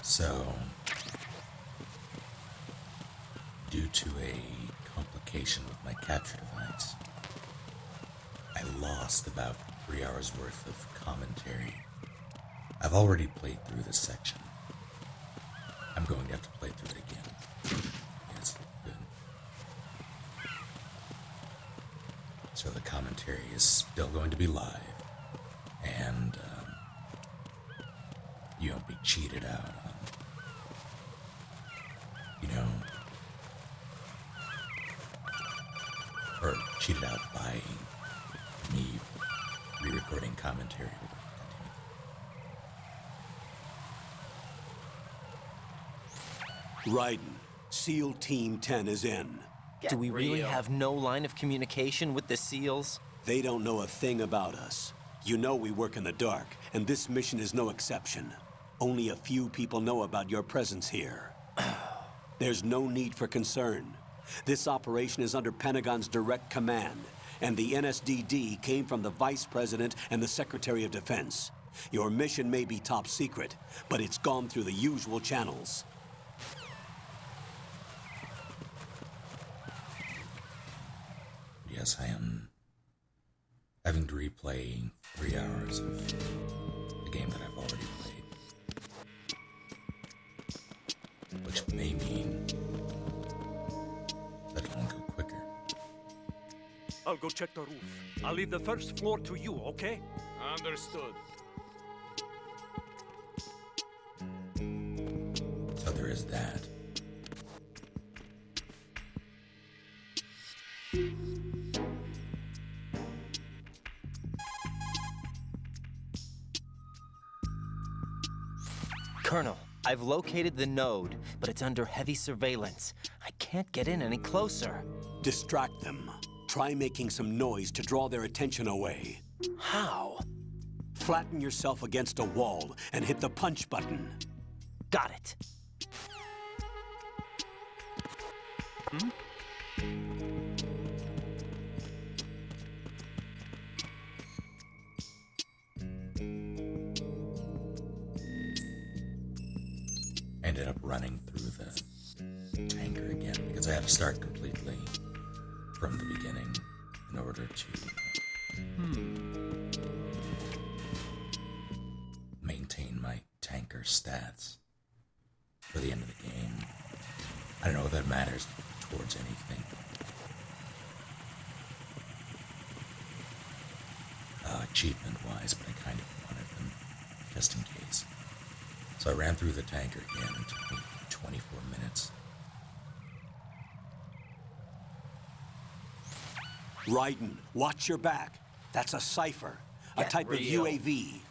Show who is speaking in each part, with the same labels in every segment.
Speaker 1: So, due to a complication with my capture device, I lost about 3 hours worth of commentary. I've already played through this section. I'm going to have to play through it again. Yes, good. So the commentary is still going to be live, and you won't be cheated out on, or cheated out by me re-recording commentary.
Speaker 2: Raiden, SEAL Team 10 is in.
Speaker 3: Do we really have no line of communication with the SEALs?
Speaker 2: They don't know a thing about us. You know we work in the dark, and this mission is no exception. Only a few people know about your presence here. There's no need for concern. This operation is under Pentagon's direct command, and the NSDD came from the Vice President and the Secretary of Defense. Your mission may be top secret, but it's gone through the usual channels.
Speaker 1: Yes, I am having to replay 3 hours of the game that I've already played. Which may mean that it'll go quicker.
Speaker 4: I'll go check the roof. I'll leave the first floor to you, okay?
Speaker 5: Understood.
Speaker 1: So there is that.
Speaker 3: Colonel, I've located the node, but it's under heavy surveillance. I can't get in any closer.
Speaker 2: Distract them. Try making some noise to draw their attention away.
Speaker 3: How?
Speaker 2: Flatten yourself against a wall and hit the punch button.
Speaker 3: Got it.
Speaker 1: Ended up running through the tanker again because I had to start completely from the beginning in order to maintain my tanker stats for the end of the game. I don't know if that matters towards anything. Achievement-wise, but I kind of wanted them just in case. So I ran through the tanker again. It took me 24 minutes.
Speaker 2: Raiden, watch your back. That's a cipher, a type of UAV.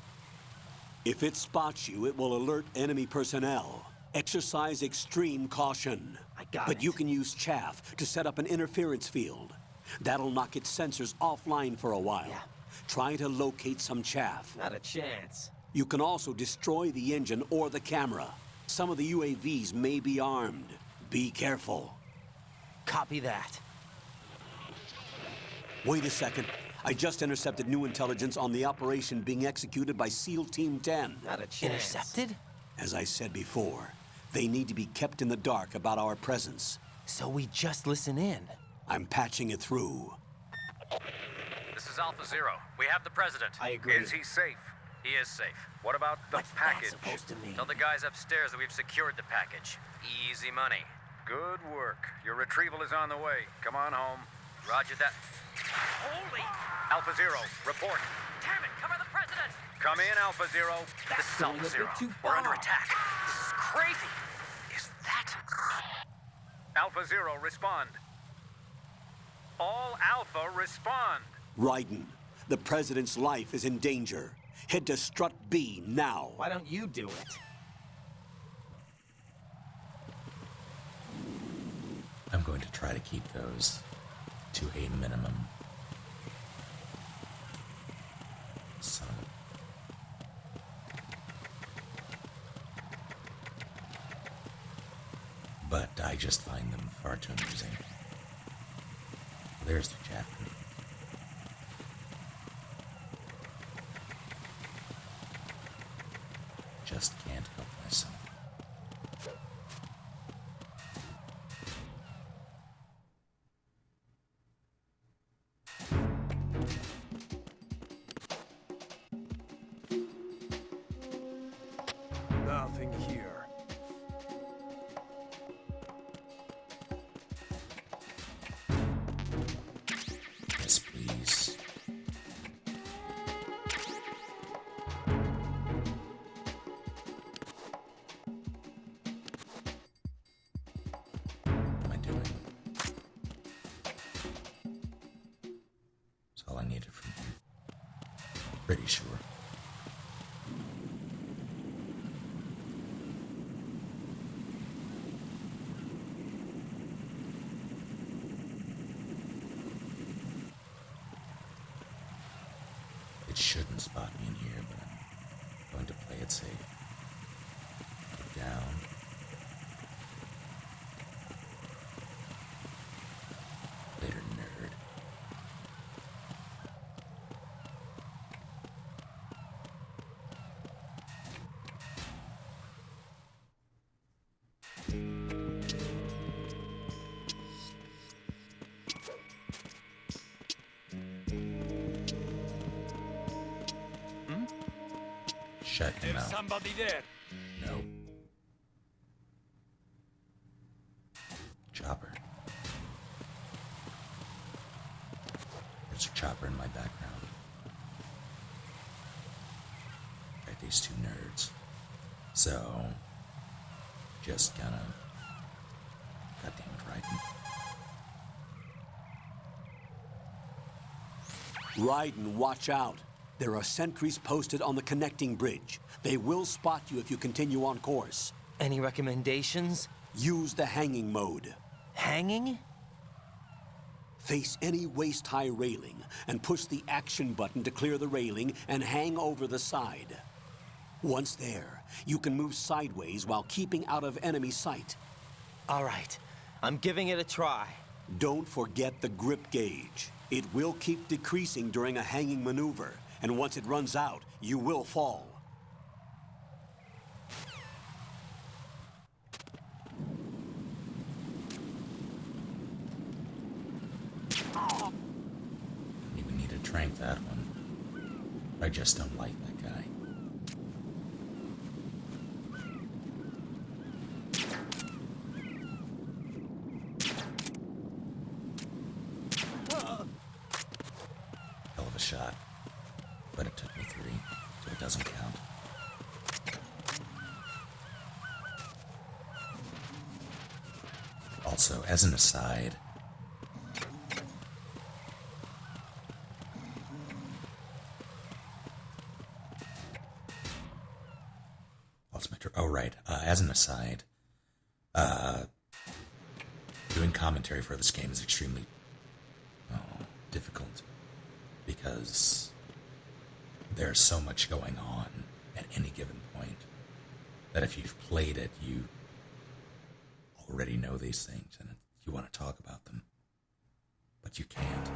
Speaker 2: If it spots you, it will alert enemy personnel. Exercise extreme caution.
Speaker 3: I got
Speaker 2: But
Speaker 3: it.
Speaker 2: you can use chaff to set up an interference field. That'll knock its sensors offline for a while.
Speaker 3: Yeah.
Speaker 2: Try to locate some chaff.
Speaker 3: Not a chance.
Speaker 2: You can also destroy the engine or the camera. Some of the UAVs may be armed. Be careful.
Speaker 3: Copy that.
Speaker 2: Wait a second. I just intercepted new intelligence on the operation being executed by SEAL Team 10.
Speaker 3: Not a chance. Intercepted?
Speaker 2: As I said before, they need to be kept in the dark about our presence.
Speaker 3: So we just listen in.
Speaker 2: I'm patching it through.
Speaker 6: This is Alpha Zero. We have the president.
Speaker 3: I agree.
Speaker 5: Is he safe?
Speaker 6: He is safe. What about the
Speaker 3: What's that
Speaker 6: package?
Speaker 3: supposed to mean?
Speaker 6: Tell the guys upstairs that we've secured the package. Easy money.
Speaker 5: Good work. Your retrieval is on the way. Come on home.
Speaker 6: Roger that. Holy!
Speaker 5: Alpha Zero, report.
Speaker 6: Damn it! Cover the president!
Speaker 5: Come in, Alpha Zero.
Speaker 6: This is
Speaker 3: going a
Speaker 6: Alpha
Speaker 3: bit
Speaker 6: Zero.
Speaker 3: too
Speaker 6: We're under
Speaker 3: far.
Speaker 6: attack. This is crazy. Is that...
Speaker 5: Alpha Zero, respond. All Alpha, respond.
Speaker 2: Raiden, the president's life is in danger. Head to Strut B now.
Speaker 3: Why don't you do it?
Speaker 1: I'm going to try to keep those to a minimum. So... but I just find them far too amusing. There's the chapter. Just can't help myself. Pretty sure. It shouldn't spot me in here, but I'm going to play it safe. Go down. Later, nerd. Shut your
Speaker 4: There's
Speaker 1: mouth.
Speaker 4: somebody there.
Speaker 1: No. Chopper. There's a chopper in my background. Got these two nerds. So, just gonna... God damn it, Raiden.
Speaker 2: Raiden, watch out. There are sentries posted on the connecting bridge. They will spot you if you continue on course.
Speaker 3: Any recommendations?
Speaker 2: Use the hanging mode.
Speaker 3: Hanging?
Speaker 2: Face any waist-high railing and push the action button to clear the railing and hang over the side. Once there, you can move sideways while keeping out of enemy sight.
Speaker 3: All right, I'm giving it a try.
Speaker 2: Don't forget the grip gauge. It will keep decreasing during a hanging maneuver, and once it runs out, you will fall.
Speaker 1: Don't even need to trank that one. I just don't like that guy. Hell of a shot. But it took me 3, so it doesn't count. Also, as an aside, oh right, as an aside, doing commentary for this game is extremely difficult because there's so much going on at any given point that if you've played it, you already know these things and you want to talk about them, but you can't.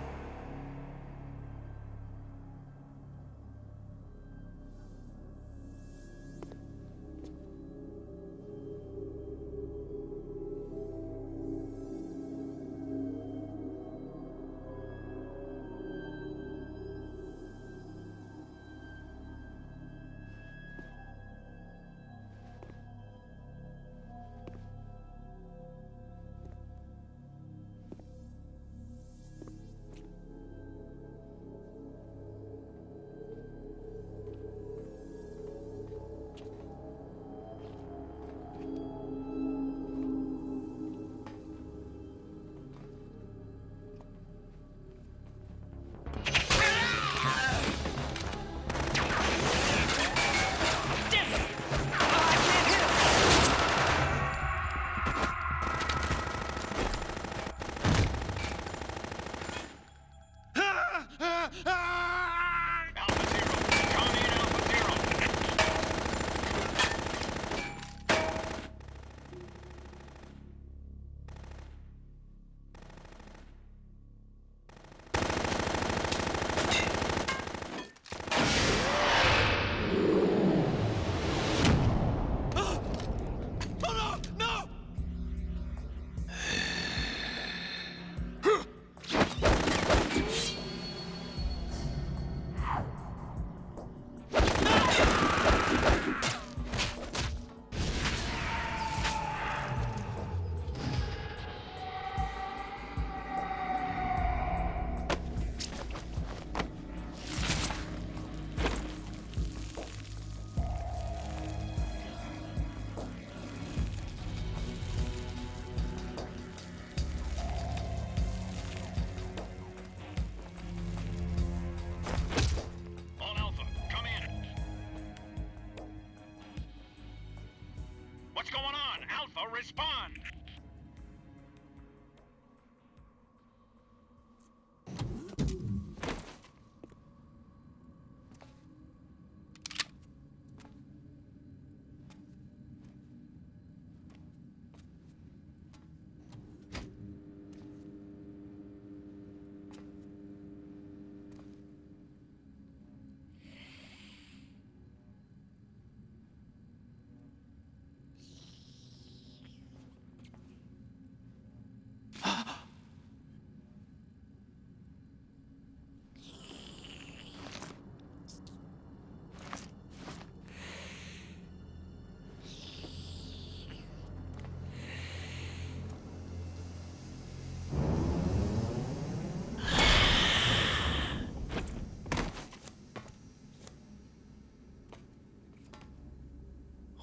Speaker 7: What's going on? Alpha, respond!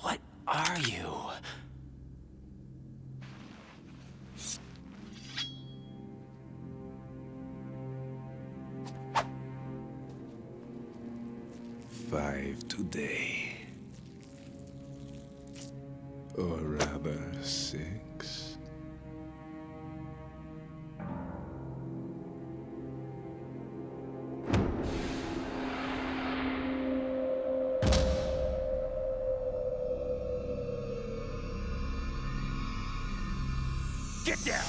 Speaker 3: What are you?
Speaker 8: Five today. Or rather, 6.
Speaker 7: Get down!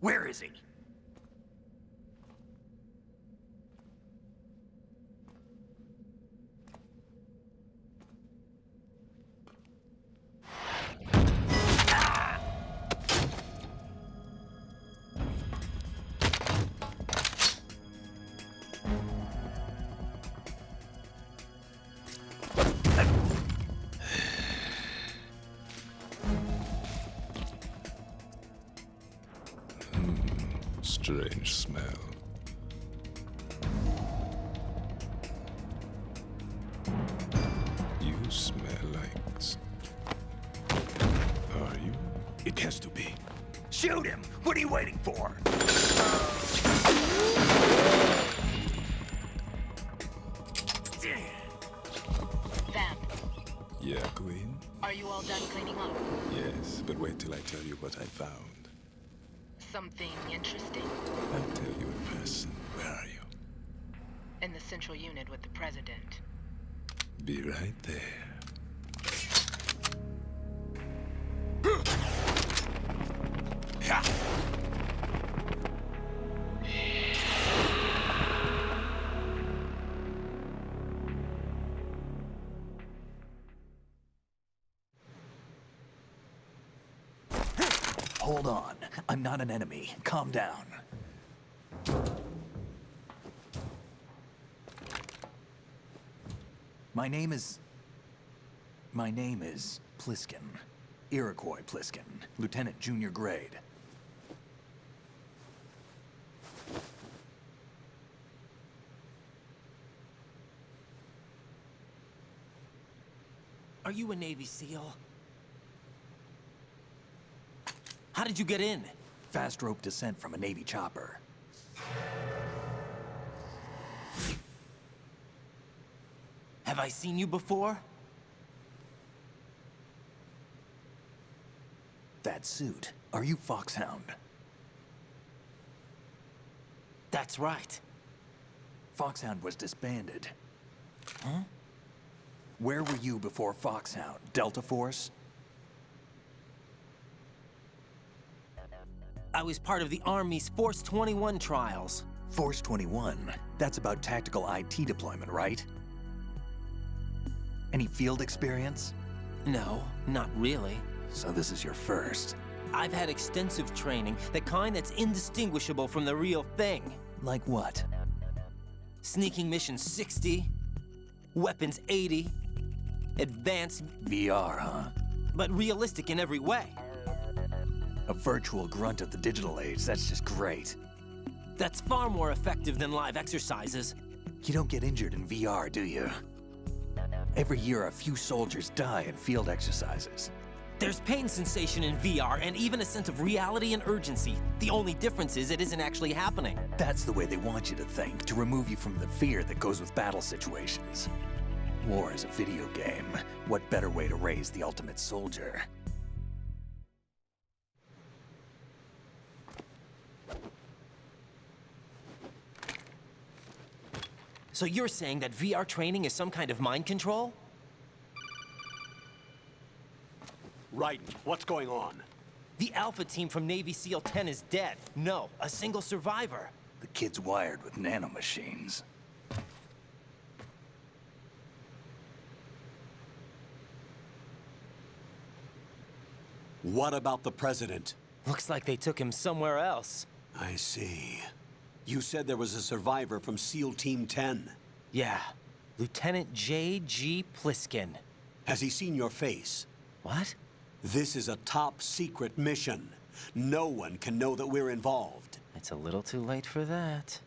Speaker 7: Where is he?
Speaker 8: Strange smell. You smell like... Are you?
Speaker 7: It has to be. Shoot him! What are you waiting for?
Speaker 9: Vamp,
Speaker 8: Yeah, Queen?
Speaker 9: are you all done cleaning up?
Speaker 8: Yes, but wait till I tell you what I found.
Speaker 9: Something interesting?
Speaker 8: I'll tell you in person. Where are you?
Speaker 9: In the central unit with the president.
Speaker 8: Be right there.
Speaker 7: Hold on. I'm not an enemy. Calm down. My name is Pliskin. Iroquois Pliskin. Lieutenant Junior Grade.
Speaker 3: Are you a Navy SEAL? How did you get in?
Speaker 7: Fast rope descent from a Navy chopper.
Speaker 3: Have I seen you before?
Speaker 7: That suit. Are you Foxhound?
Speaker 3: That's right.
Speaker 7: Foxhound was disbanded. Huh? Where were you before Foxhound? Delta Force?
Speaker 3: I was part of the Army's Force 21 trials.
Speaker 7: Force 21? That's about tactical IT deployment, right? Any field experience?
Speaker 3: No, not really.
Speaker 7: So this is your first.
Speaker 3: I've had extensive training, the kind that's indistinguishable from the real thing.
Speaker 7: Like what?
Speaker 3: Sneaking mission 60, weapons 80, advanced,
Speaker 7: VR, huh?
Speaker 3: but realistic in every way.
Speaker 7: A virtual grunt of the digital age, that's just great.
Speaker 3: That's far more effective than live exercises.
Speaker 7: You don't get injured in VR, do you? Every year, a few soldiers die in field exercises.
Speaker 3: There's pain sensation in VR and even a sense of reality and urgency. The only difference is it isn't actually happening.
Speaker 7: That's the way they want you to think, to remove you from the fear that goes with battle situations. War is a video game. What better way to raise the ultimate soldier?
Speaker 3: So you're saying that VR training is some kind of mind control?
Speaker 2: Right. What's going on?
Speaker 3: The Alpha team from Navy SEAL 10 is dead. No, a single survivor.
Speaker 7: The kid's wired with nanomachines.
Speaker 2: What about the president?
Speaker 3: Looks like they took him somewhere else.
Speaker 2: I see. You said there was a survivor from SEAL Team 10.
Speaker 3: Yeah, Lieutenant J.G. Pliskin.
Speaker 2: Has he seen your face?
Speaker 3: What?
Speaker 2: This is a top secret mission. No one can know that we're involved.
Speaker 3: It's a little too late for that.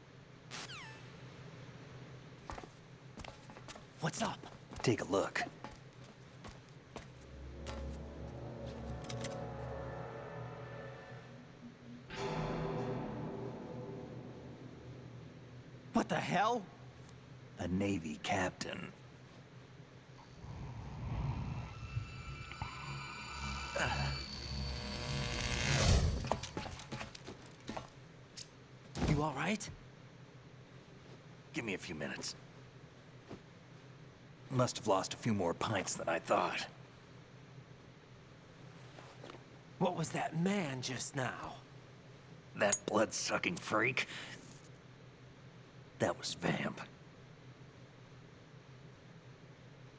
Speaker 3: What's up?
Speaker 7: Take a look.
Speaker 3: What the hell?
Speaker 7: A Navy captain.
Speaker 3: You all right?
Speaker 7: Give me a few minutes. Must have lost a few more pints than I thought.
Speaker 3: What was that man just now?
Speaker 7: That blood-sucking freak? That was Vamp.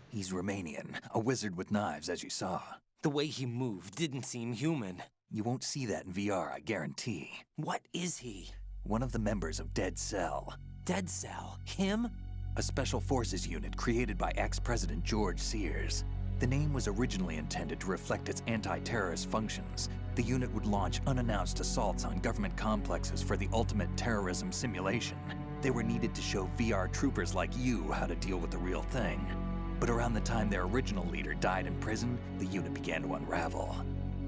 Speaker 7: He's Romanian, a wizard with knives, as you saw.
Speaker 3: The way he moved didn't seem human.
Speaker 7: You won't see that in VR, I guarantee.
Speaker 3: What is he?
Speaker 7: One of the members of Dead Cell.
Speaker 3: Dead Cell? Him?
Speaker 7: A special forces unit created by ex-President George Sears. The name was originally intended to reflect its anti-terrorist functions. The unit would launch unannounced assaults on government complexes for the ultimate terrorism simulation. They were needed to show VR troopers like you how to deal with the real thing. But around the time their original leader died in prison, the unit began to unravel.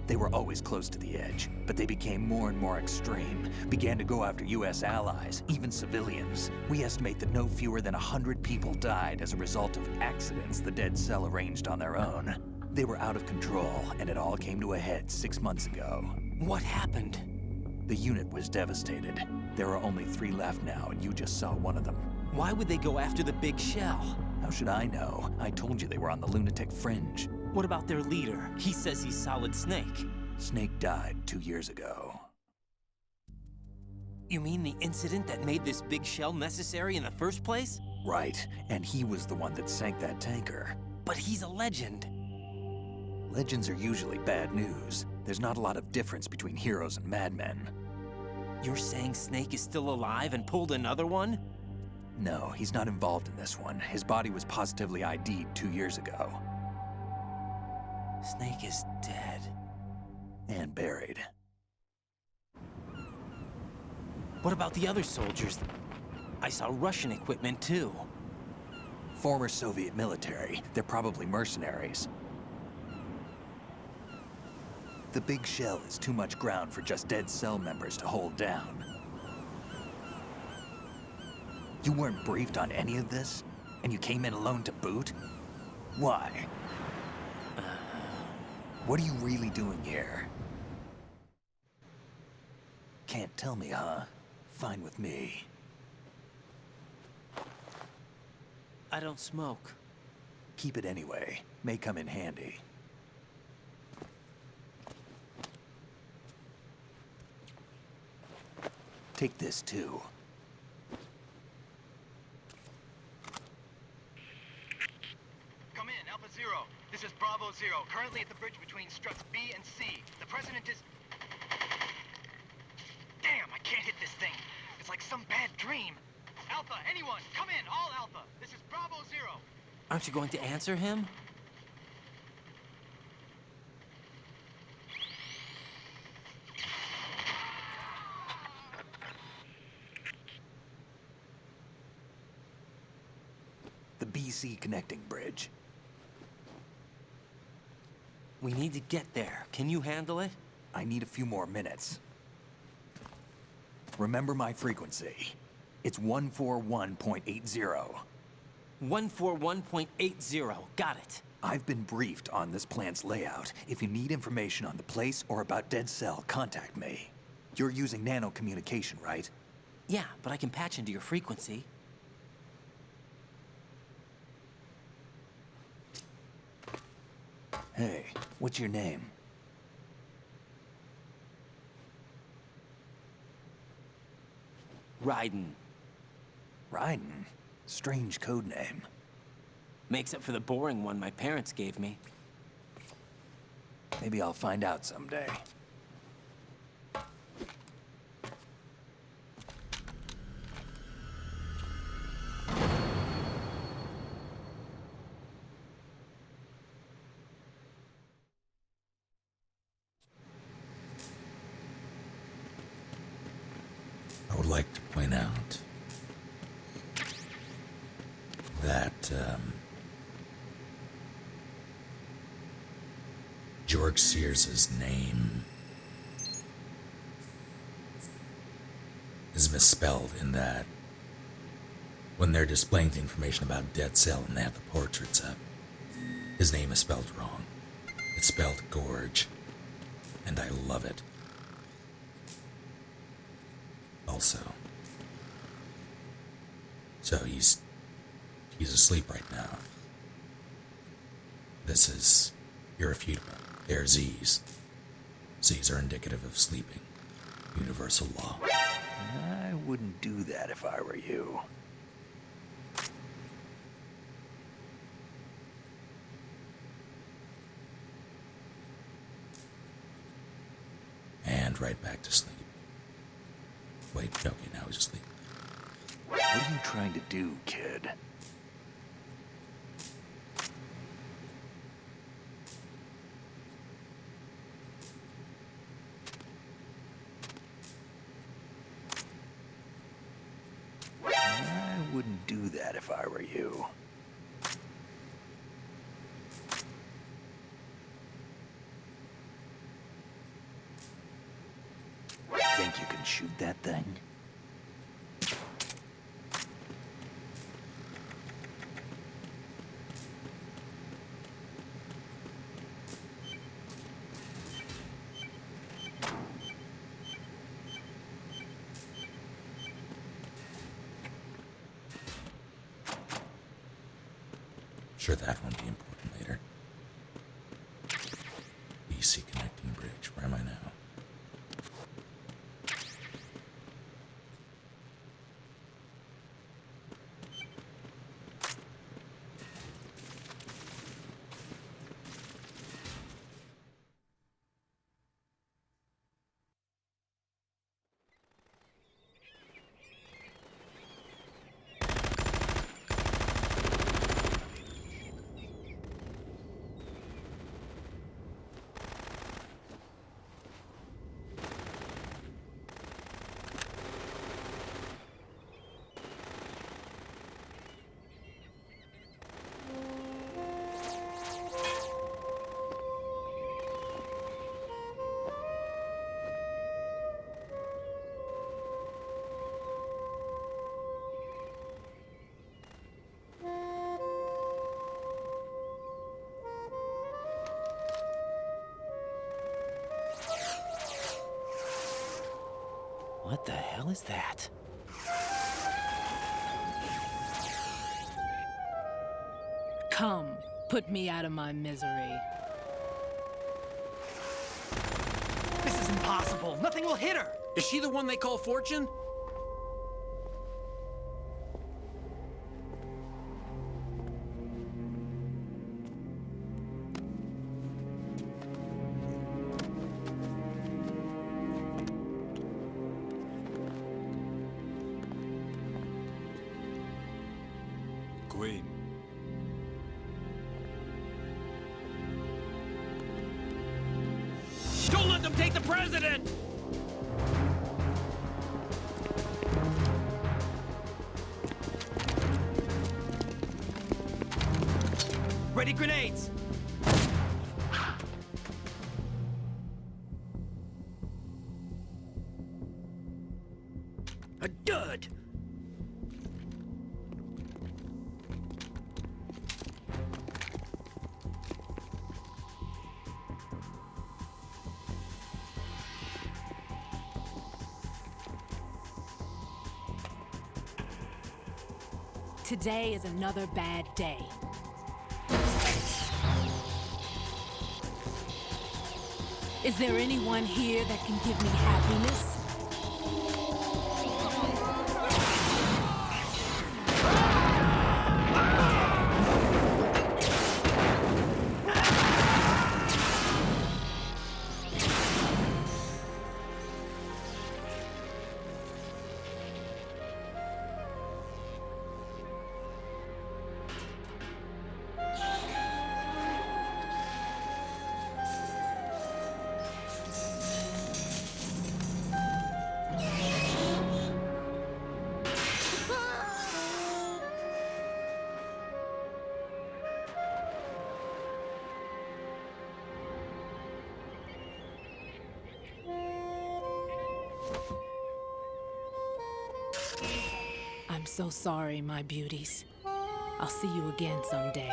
Speaker 7: They were always close to the edge, but they became more and more extreme, began to go after US allies, even civilians. We estimate that no fewer than 100 people died as a result of accidents the Dead Cell arranged on their own. They were out of control, and it all came to a head 6 months ago.
Speaker 3: What happened?
Speaker 7: The unit was devastated. There are only 3 left now, and you just saw one of them.
Speaker 3: Why would they go after the big shell?
Speaker 7: How should I know? I told you they were on the lunatic fringe.
Speaker 3: What about their leader? He says he's Solid Snake.
Speaker 7: Snake died 2 years ago.
Speaker 3: You mean the incident that made this big shell necessary in the first place?
Speaker 7: Right, and he was the one that sank that tanker.
Speaker 3: But he's a legend.
Speaker 7: Legends are usually bad news. There's not a lot of difference between heroes and madmen.
Speaker 3: You're saying Snake is still alive and pulled another one?
Speaker 7: No, he's not involved in this one. His body was positively ID'd 2 years ago.
Speaker 3: Snake is dead.
Speaker 7: And buried.
Speaker 3: What about the other soldiers? I saw Russian equipment too.
Speaker 7: Former Soviet military. They're probably mercenaries. The big shell is too much ground for just Dead Cell members to hold down. You weren't briefed on any of this? And you came in alone to boot? Why? What are you really doing here? Can't tell me, huh? Fine with me.
Speaker 3: I don't smoke.
Speaker 7: Keep it anyway. May come in handy. Take this, too.
Speaker 10: Come in, Alpha Zero. This is Bravo Zero, currently at the bridge between struts B and C. The President is... Damn, I can't hit this thing. It's like some bad dream. Alpha, anyone, come in, all Alpha. This is Bravo Zero.
Speaker 3: Aren't you going to answer him?
Speaker 7: BC connecting bridge.
Speaker 3: We need to get there. Can you handle it?
Speaker 7: I need a few more minutes. Remember my frequency. It's 141.80.
Speaker 3: 141.80. Got it.
Speaker 7: I've been briefed on this plant's layout. If you need information on the place or about Dead Cell, contact me. You're using nano communication, right?
Speaker 3: Yeah, but I can patch into your frequency.
Speaker 7: Hey, what's your name?
Speaker 3: Raiden.
Speaker 7: Raiden? Strange code name.
Speaker 3: Makes up for the boring one my parents gave me.
Speaker 7: Maybe I'll find out someday.
Speaker 1: I would like to point out that George Sears' name is misspelled in that when they're displaying the information about Dead Cell and they have the portraits up, his name is spelled wrong. It's spelled Gorge, and I love it. Also, so he's asleep right now. This is irrefutable. They're Z's. Z's are indicative of sleeping. Universal law.
Speaker 7: I wouldn't do that if I were you.
Speaker 1: And right back to sleep. Wait, okay, now he's asleep.
Speaker 7: What are you trying to do, kid? I wouldn't do that if I were you. Think you can shoot that thing?
Speaker 1: Sure, that won't be important later. BC connecting bridge. Where am I now?
Speaker 3: What the hell is that?
Speaker 9: Come, put me out of my misery.
Speaker 10: This is impossible. Nothing will hit her.
Speaker 11: Is she the one they call Fortune?
Speaker 8: Queen.
Speaker 11: Don't let them take the president! Ready grenades! A dud!
Speaker 9: Today is another bad day. Is there anyone here that can give me happiness? I'm so sorry, my beauties. I'll see you again someday.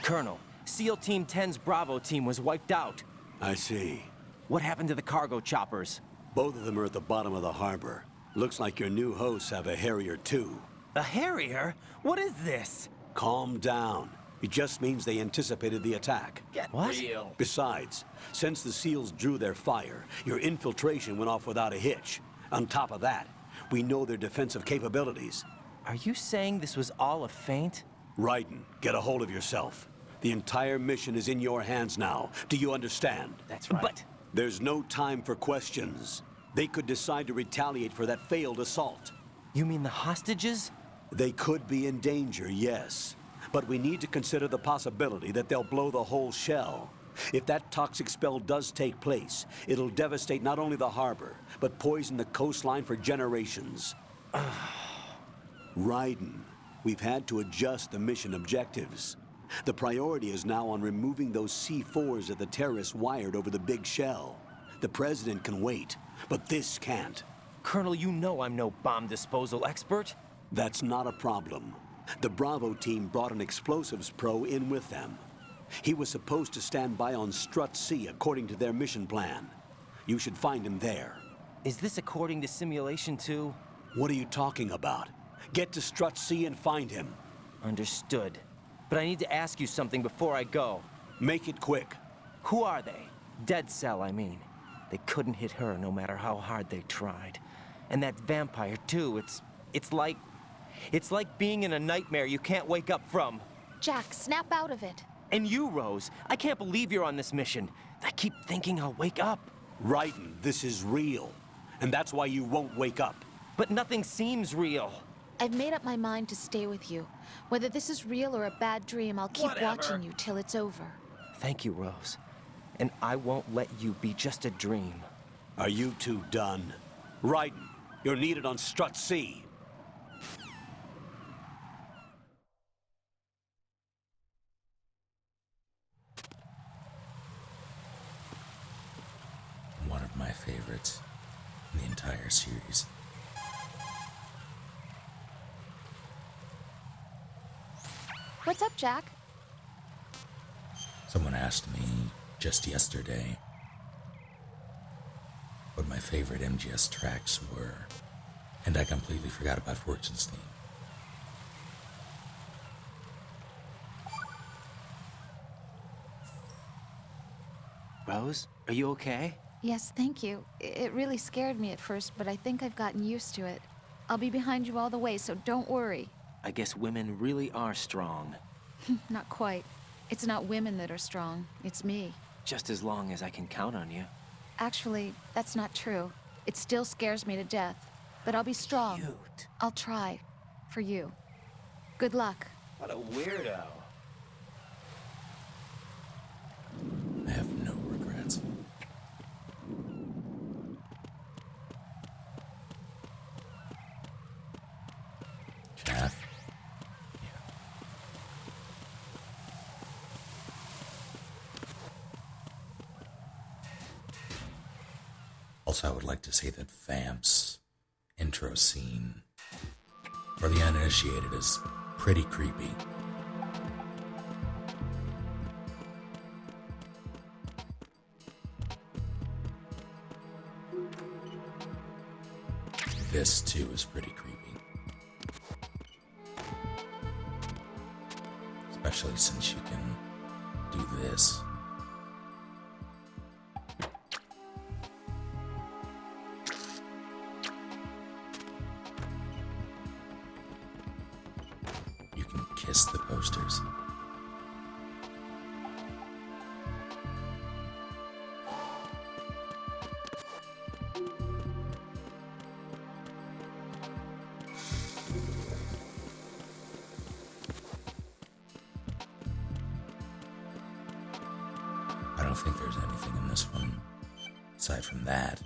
Speaker 3: Colonel, SEAL Team 10's Bravo team was wiped out.
Speaker 2: I see.
Speaker 3: What happened to the cargo choppers?
Speaker 2: Both of them are at the bottom of the harbor. Looks like your new hosts have a Harrier too.
Speaker 3: A Harrier? What is this?
Speaker 2: Calm down. It just means they anticipated the attack.
Speaker 3: Get real.
Speaker 2: Besides, since the SEALs drew their fire, your infiltration went off without a hitch. On top of that, we know their defensive capabilities.
Speaker 3: Are you saying this was all a feint?
Speaker 2: Raiden, get a hold of yourself. The entire mission is in your hands now. Do you understand?
Speaker 3: That's right. But
Speaker 2: there's no time for questions. They could decide to retaliate for that failed assault.
Speaker 3: you mean the hostages?
Speaker 2: They could be in danger, yes. But we need to consider the possibility that they'll blow the whole shell. If that toxic spell does take place, it'll devastate not only the harbor, but poison the coastline for generations. Raiden, we've had to adjust the mission objectives. The priority is now on removing those C4s that the terrorists wired over the big shell. The president can wait, but this can't.
Speaker 3: Colonel, you know I'm no bomb disposal expert.
Speaker 2: That's not a problem. The Bravo team brought an explosives pro in with them. He was supposed to stand by on Strut C according to their mission plan. You should find him there.
Speaker 3: Is this according to simulation too?
Speaker 2: What are you talking about? Get to Strut C and find him.
Speaker 3: Understood. But I need to ask you something before I go.
Speaker 2: Make it quick.
Speaker 3: Who are they? Dead Cell, I mean. They couldn't hit her no matter how hard they tried. And that vampire too, it's like being in a nightmare you can't wake up from.
Speaker 12: Jack, snap out of it.
Speaker 3: And you, Rose, I can't believe you're on this mission. I keep thinking I'll wake up.
Speaker 2: Raiden, this is real. And that's why you won't wake up.
Speaker 3: But nothing seems real.
Speaker 12: I've made up my mind to stay with you. Whether this is real or a bad dream, I'll keep watching you till it's over.
Speaker 3: Thank you, Rose. And I won't let you be just a dream.
Speaker 2: Are you two done? Raiden, you're needed on Strut C.
Speaker 1: One of my favorites in the entire series.
Speaker 12: What's up, Jack?
Speaker 1: Someone asked me just yesterday what my favorite MGS tracks were, and I completely forgot about Fortune's theme.
Speaker 3: Rose, are you okay?
Speaker 12: Yes, thank you. It really scared me at first, but I think I've gotten used to it. I'll be behind you all the way, so don't worry.
Speaker 3: I guess women really are strong.
Speaker 12: Not quite. It's not women that are strong, it's me.
Speaker 3: Just as long as I can count on you.
Speaker 12: Actually, that's not true. It still scares me to death. But I'll be strong.
Speaker 3: Cute.
Speaker 12: I'll try. For you. Good luck.
Speaker 3: What a weirdo.
Speaker 1: I have no regrets. Chaff? Yeah. Also, I would like to say that Vamp's intro scene for the uninitiated is pretty creepy. This too is pretty creepy. Especially since you can do this. You can kiss the posters. I don't think there's anything in this one, aside from that.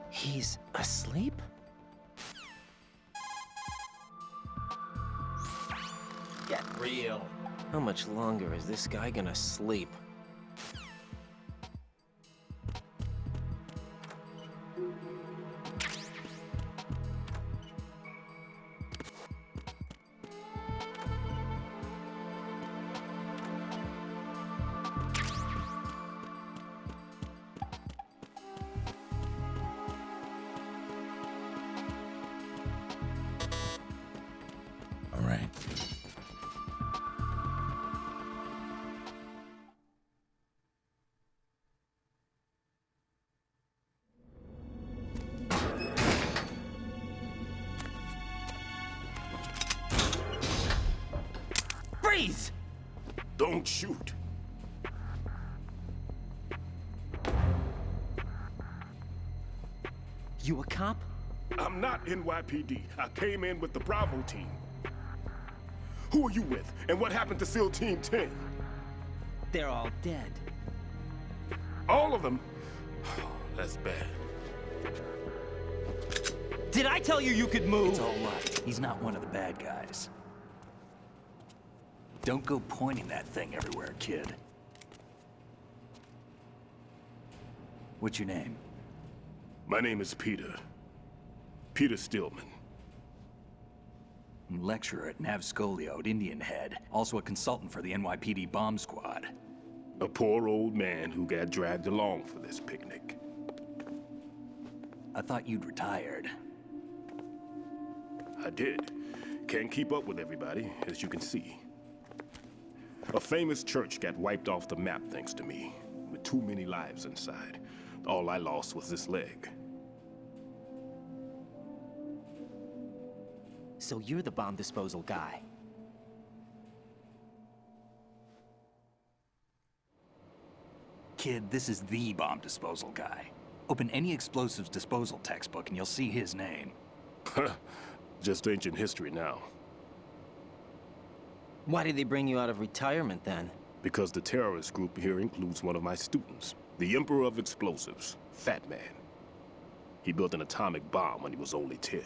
Speaker 3: He's asleep? Get real. How much longer is this guy gonna sleep?
Speaker 1: All right.
Speaker 3: Freeze!
Speaker 8: Don't shoot.
Speaker 3: You a cop?
Speaker 8: I'm not NYPD. I came in with the Bravo team. Who are you with? And what happened to SEAL Team 10?
Speaker 3: They're all dead.
Speaker 8: All of them? That's bad.
Speaker 3: Did I tell you you could move?
Speaker 7: It's all right. He's not one of the bad guys. Don't go pointing that thing everywhere, kid. What's your name?
Speaker 8: My name is Peter. Peter Stillman.
Speaker 7: Lecturer at Nav Scolio at Indian Head. Also a consultant for the NYPD bomb squad.
Speaker 8: A poor old man who got dragged along for this picnic.
Speaker 7: I thought you'd retired.
Speaker 8: I did. Can't keep up with everybody, as you can see. A famous church got wiped off the map thanks to me, with too many lives inside. All I lost was this leg.
Speaker 3: So you're the bomb disposal guy.
Speaker 7: Kid, this is the bomb disposal guy. Open any explosives disposal textbook and you'll see his name.
Speaker 8: Just ancient history now.
Speaker 3: Why did they bring you out of retirement then?
Speaker 8: Because the terrorist group here includes one of my students, the Emperor of Explosives, Fat Man. He built an atomic bomb when he was only 10.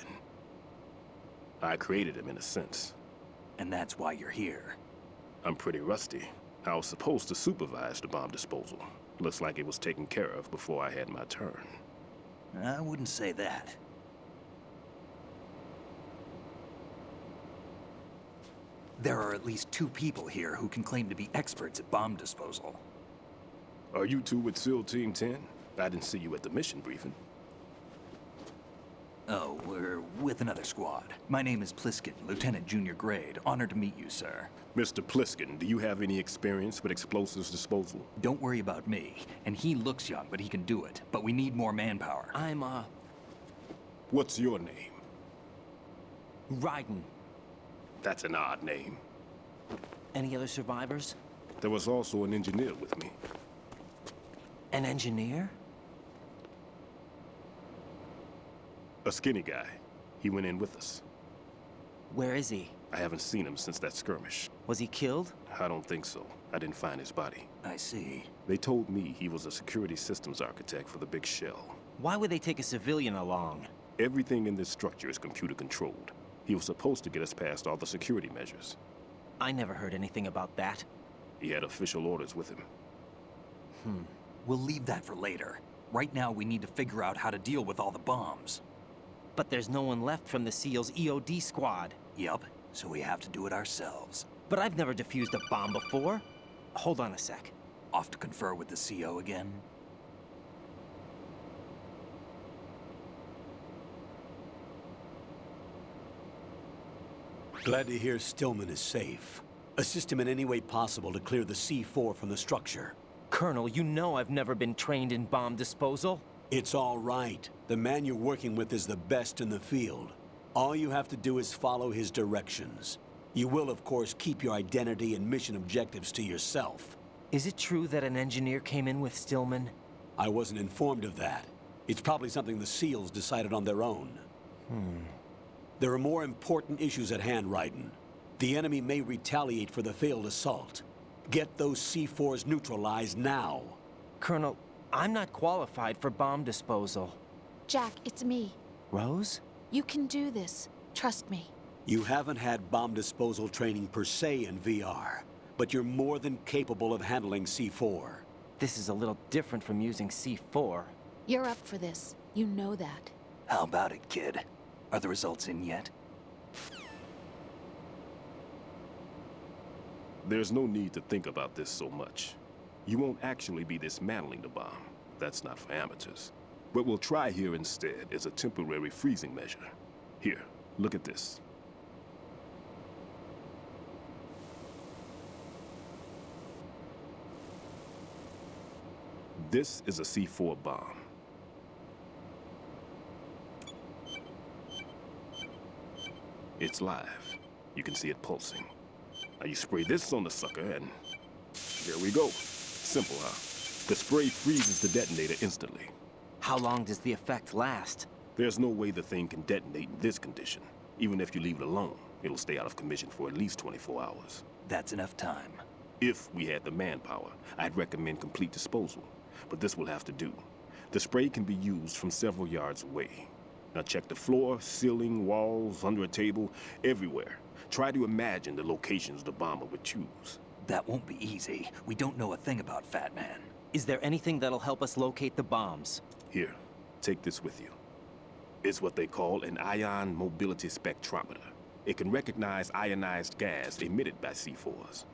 Speaker 8: I created him in a sense.
Speaker 7: And that's why you're here.
Speaker 8: I'm pretty rusty. I was supposed to supervise the bomb disposal. Looks like it was taken care of before I had my turn.
Speaker 7: I wouldn't say that. There are at least 2 people here who can claim to be experts at bomb disposal.
Speaker 8: Are you two with SEAL Team 10? I didn't see you at the mission briefing.
Speaker 7: Oh, we're with another squad. My name is Pliskin, Lieutenant Junior Grade. Honored to meet you, sir.
Speaker 8: Mr. Pliskin, do you have any experience with explosives disposal?
Speaker 7: Don't worry about me. And he looks young, but he can do it. But we need more manpower.
Speaker 3: I'm,
Speaker 8: What's your name?
Speaker 3: Raiden.
Speaker 8: That's an odd name.
Speaker 3: Any other survivors?
Speaker 8: There was also an engineer with me.
Speaker 3: An engineer?
Speaker 8: A skinny guy. He went in with us.
Speaker 3: Where is he?
Speaker 8: I haven't seen him since that skirmish.
Speaker 3: Was he killed?
Speaker 8: I don't think so. I didn't find his body.
Speaker 7: I see.
Speaker 8: They told me he was a security systems architect for the big shell.
Speaker 3: Why would they take a civilian along?
Speaker 8: Everything in this structure is computer controlled. He was supposed to get us past all the security measures.
Speaker 3: I never heard anything about that.
Speaker 8: He had official orders with him.
Speaker 7: We'll leave that for later. Right now, we need to figure out how to deal with all the bombs.
Speaker 3: But there's no one left from the SEAL's EOD squad.
Speaker 7: Yup, so we have to do it ourselves.
Speaker 3: But I've never defused a bomb before. Hold on a sec.
Speaker 7: Off to confer with the CO again?
Speaker 2: Glad to hear Stillman is safe. Assist him in any way possible to clear the C4 from the structure.
Speaker 3: Colonel, you know I've never been trained in bomb disposal.
Speaker 2: It's all right. The man you're working with is the best in the field. All you have to do is follow his directions. You will, of course, keep your identity and mission objectives to yourself.
Speaker 3: Is it true that an engineer came in with Stillman?
Speaker 2: I wasn't informed of that. It's probably something the SEALs decided on their own. There are more important issues at hand, Raiden. The enemy may retaliate for the failed assault. Get those C4s neutralized now.
Speaker 3: Colonel, I'm not qualified for bomb disposal.
Speaker 12: Jack, it's me.
Speaker 3: Rose?
Speaker 12: You can do this. Trust me.
Speaker 2: You haven't had bomb disposal training per se in VR, but you're more than capable of handling C4.
Speaker 3: This is a little different from using C4.
Speaker 12: You're up for this. You know that.
Speaker 7: How about it, kid? Are the results in yet?
Speaker 8: There's no need to think about this so much. You won't actually be dismantling the bomb. That's not for amateurs. What we'll try here instead is a temporary freezing measure. Here, look at this. This is a C4 bomb. It's live. You can see it pulsing. Now you spray this on the sucker and there we go. Simple, huh? The spray freezes the detonator instantly.
Speaker 3: How long does the effect last?
Speaker 8: There's no way the thing can detonate in this condition. Even if you leave it alone, it'll stay out of commission for at least 24 hours.
Speaker 7: That's enough time.
Speaker 8: If we had the manpower, I'd recommend complete disposal. But this will have to do. The spray can be used from several yards away. Now check the floor, ceiling, walls, under a table, everywhere. Try to imagine the locations the bomber would choose.
Speaker 7: That won't be easy. We don't know a thing about Fat Man.
Speaker 3: Is there anything that'll help us locate the bombs?
Speaker 8: Here, take this with you. It's what they call an ion mobility spectrometer. It can recognize ionized gas emitted by C4s.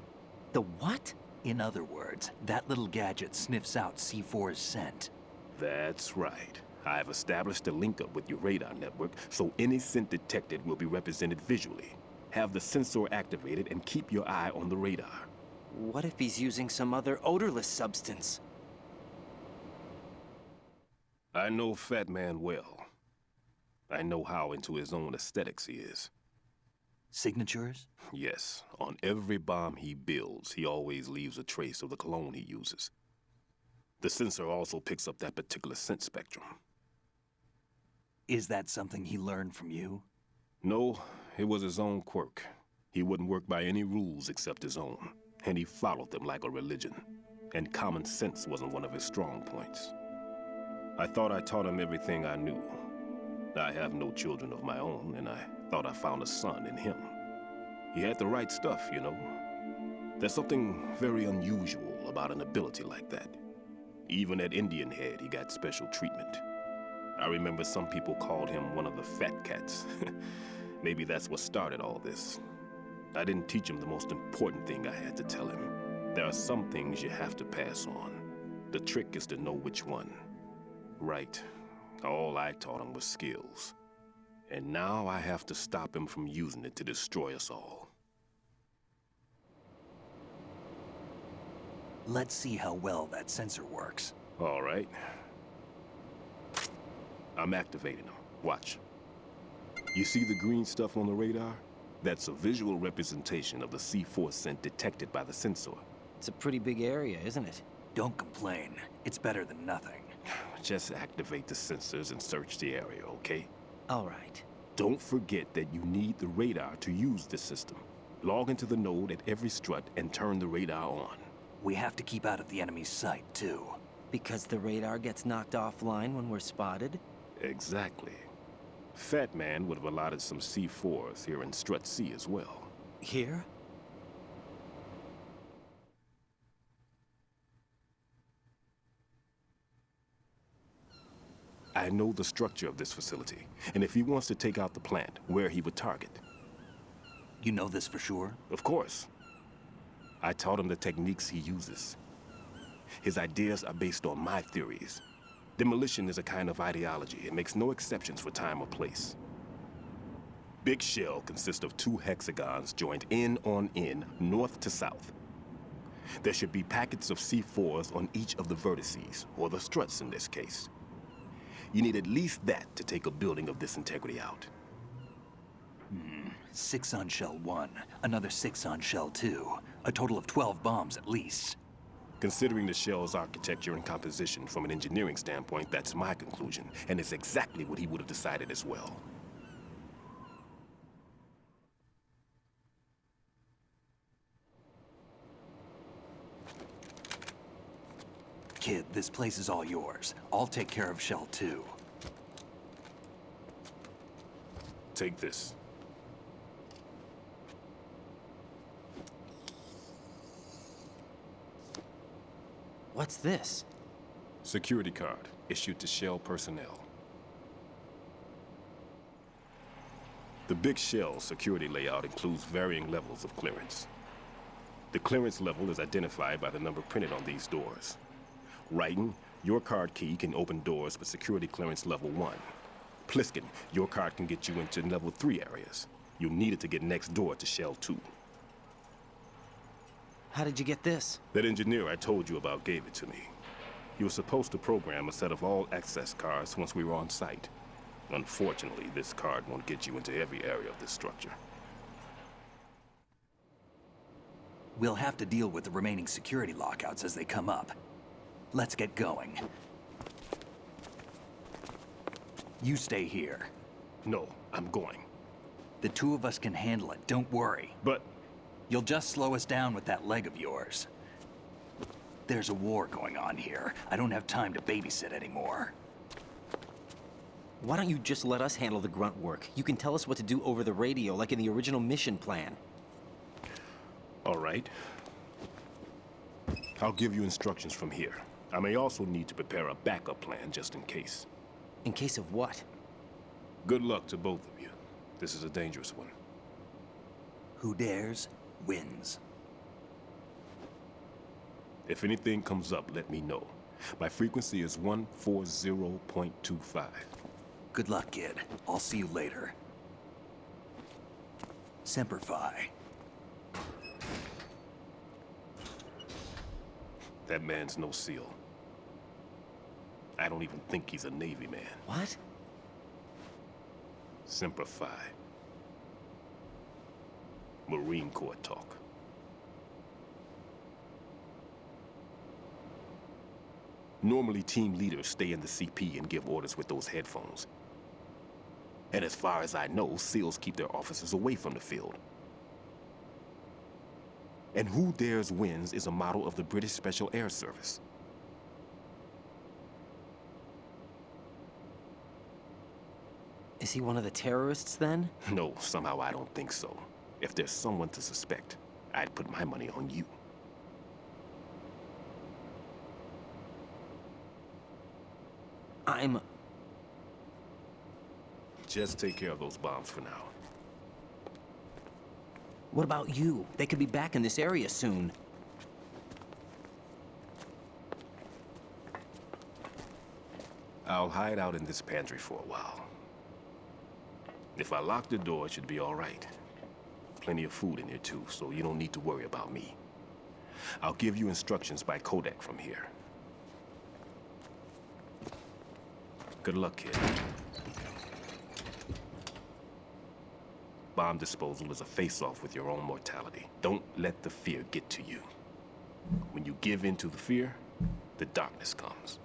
Speaker 3: The what?
Speaker 7: In other words, that little gadget sniffs out C4's scent.
Speaker 8: That's right. I've established a link up with your radar network, so any scent detected will be represented visually. Have the sensor activated and keep your eye on the radar.
Speaker 3: What if he's using some other odorless substance?
Speaker 8: I know Fat Man well. I know how into his own aesthetics he is.
Speaker 7: Signatures?
Speaker 8: Yes. On every bomb he builds, he always leaves a trace of the cologne he uses. The sensor also picks up that particular scent spectrum.
Speaker 7: Is that something he learned from you?
Speaker 8: No, it was his own quirk. He wouldn't work by any rules except his own, and he followed them like a religion. And common sense wasn't one of his strong points. I thought I taught him everything I knew. I have no children of my own, and I thought I found a son in him. He had the right stuff, you know. There's something very unusual about an ability like that. Even at Indian Head, he got special treatment. I remember some people called him one of the fat cats. Maybe that's what started all this. I didn't teach him the most important thing I had to tell him. There are some things you have to pass on. The trick is to know which one. Right. All I taught him was skills. And now I have to stop him from using it to destroy us all.
Speaker 7: Let's see how well that sensor works.
Speaker 8: All right. I'm activating them. Watch. You see the green stuff on the radar? That's a visual representation of the C4 scent detected by the sensor.
Speaker 3: It's a pretty big area, isn't it?
Speaker 7: Don't complain. It's better than nothing.
Speaker 8: Just activate the sensors and search the area, okay?
Speaker 3: All right.
Speaker 8: Don't forget that you need the radar to use the system. Log into the node at every strut and turn the radar on.
Speaker 7: We have to keep out of the enemy's sight, too.
Speaker 3: Because the radar gets knocked offline when we're spotted?
Speaker 8: Exactly. Fat Man would have allotted some C4s here in Strut C as well.
Speaker 3: Here?
Speaker 8: I know the structure of this facility, and if he wants to take out the plant, where he would target.
Speaker 7: You know this for sure?
Speaker 8: Of course. I taught him the techniques he uses. His ideas are based on my theories. Demolition is a kind of ideology. It makes no exceptions for time or place. Big Shell consists of 2 hexagons joined end on end, north to south. There should be packets of C4s on each of the vertices, or the struts in this case. You need at least that to take a building of this integrity out.
Speaker 7: 6 on Shell 1, another 6 on Shell 2. A total of 12 bombs at least.
Speaker 8: Considering the shell's architecture and composition from an engineering standpoint, that's my conclusion, and it's exactly what he would have decided as well.
Speaker 7: Kid, this place is all yours. I'll take care of Shell 2.
Speaker 8: Take this.
Speaker 3: What's this?
Speaker 8: Security card, issued to Shell personnel. The Big Shell security layout includes varying levels of clearance. The clearance level is identified by the number printed on these doors. Writing, your card key can open doors with security clearance level 1. Pliskin, your card can get you into level 3 areas. You'll need it to get next door to Shell 2.
Speaker 3: How did you get this?
Speaker 8: That engineer I told you about gave it to me. He was supposed to program a set of all access cards once we were on site. Unfortunately, this card won't get you into every area of this structure.
Speaker 7: We'll have to deal with the remaining security lockouts as they come up. Let's get going. You stay here.
Speaker 8: No, I'm going.
Speaker 7: The 2 of us can handle it, don't worry.
Speaker 8: But...
Speaker 7: You'll just slow us down with that leg of yours. There's a war going on here. I don't have time to babysit anymore.
Speaker 3: Why don't you just let us handle the grunt work? You can tell us what to do over the radio, like in the original mission plan.
Speaker 8: All right. I'll give you instructions from here. I may also need to prepare a backup plan just in case.
Speaker 3: In case of what?
Speaker 8: Good luck to both of you. This is a dangerous one.
Speaker 7: Who dares, wins.
Speaker 8: If anything comes up, let me know. My frequency is 140.25.
Speaker 7: Good luck, kid. I'll see you later. Semper Fi.
Speaker 8: That man's no SEAL. I don't even think he's a Navy man.
Speaker 3: What?
Speaker 8: Semper Fi. Marine Corps talk. Normally, team leaders stay in the CP and give orders with those headphones. And as far as I know, SEALs keep their officers away from the field. And who dares wins is a motto of the British Special Air Service.
Speaker 3: Is he one of the terrorists, then?
Speaker 8: No, somehow I don't think so. If there's someone to suspect, I'd put my money on you. Just take care of those bombs for now.
Speaker 3: What about you? They could be back in this area soon.
Speaker 8: I'll hide out in this pantry for a while. If I lock the door, it should be all right. Plenty of food in here, too, so you don't need to worry about me. I'll give you instructions by Kodak from here. Good luck, kid. Bomb disposal is a face-off with your own mortality. Don't let the fear get to you. When you give in to the fear, the darkness comes.